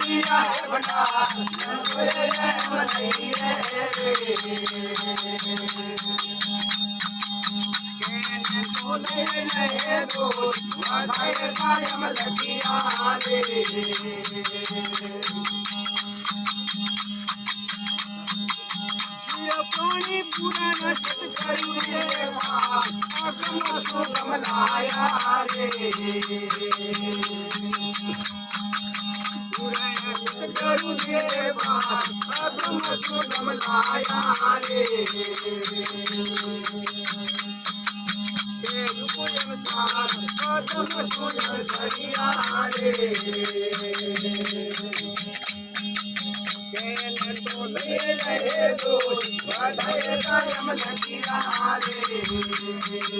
दिया है भंडार तुझे रहम नहीं है कहने तो नहीं रोज वादाए कायम लगिया रे पानी पूरा नष्ट करूँ कमलाया रे पूरा नष्ट करूँ कमलाया रे कदम सुन धरिया रे कहने तो ले रहे दो वादाए कायम लगिया रे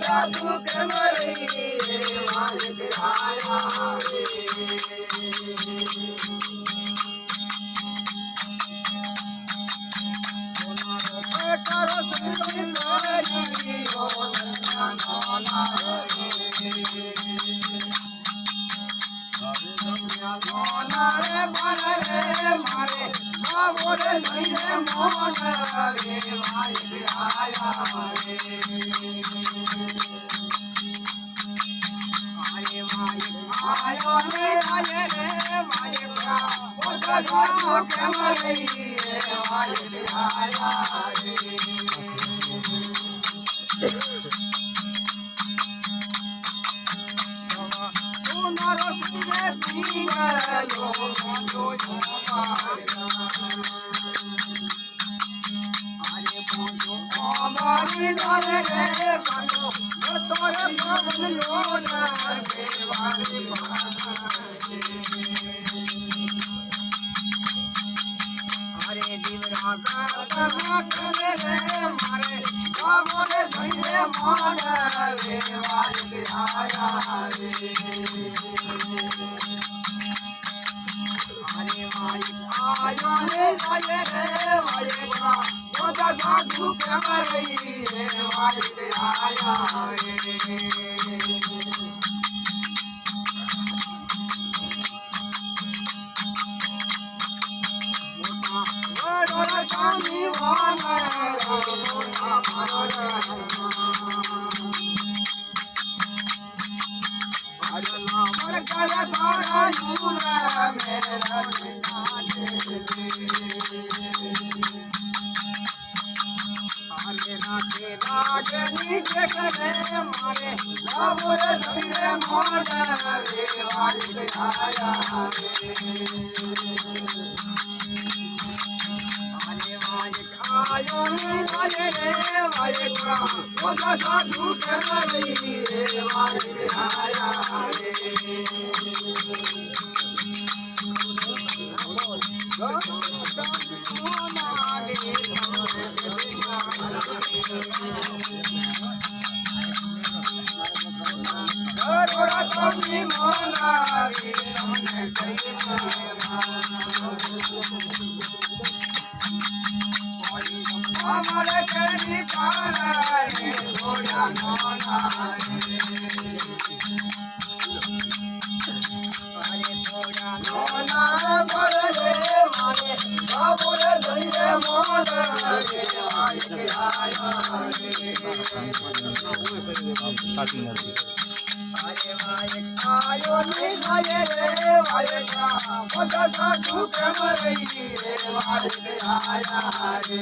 साधु गोमी मोलावी तुमने कही हमारे करी पारा रे थोड़ा नोना अरे थोड़ा नोना पर रे मारे बाबूरे धैर्य मोला रे आया अरे भाई आयो नहीं भाई रे भाई का मोटा साधु के मरई रे भाई के आया रे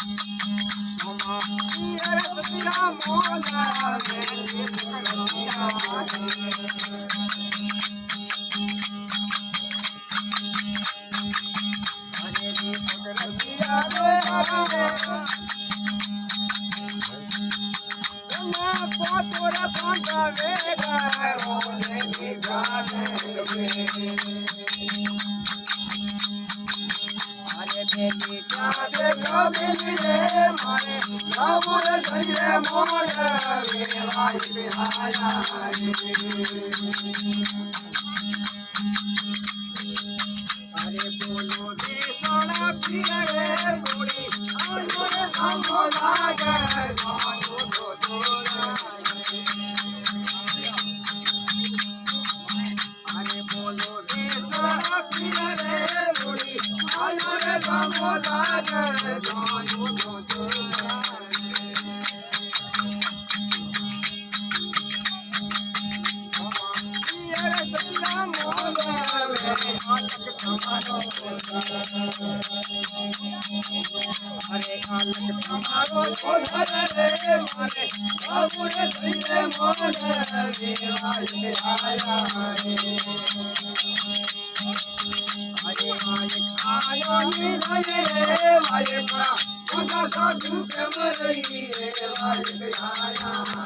ममा ये तेरा मोला मेरे करतिया अरे दी करतिया रे तोरा पंडा वेगा ओने निगाले अरे बेटी काटे कबिले मारे बाबूर धैर्य मोड़ रे भाई बिहाया अरे बोलो दे सोना पिया रे बूढ़ी आयोरे हमो लागे गानो तो तोरा अरे बोलो दे सोना पिया रे बूढ़ी आयोरे हमो लागे गानो तो तोरा हरे आलक हमारो उधर रे मारे बाबूरे धैर्य मोड़ रे भाई के आया हरे मालिक आयो निधर रे भाई का मोटा साधु के मरई रे भाई के आया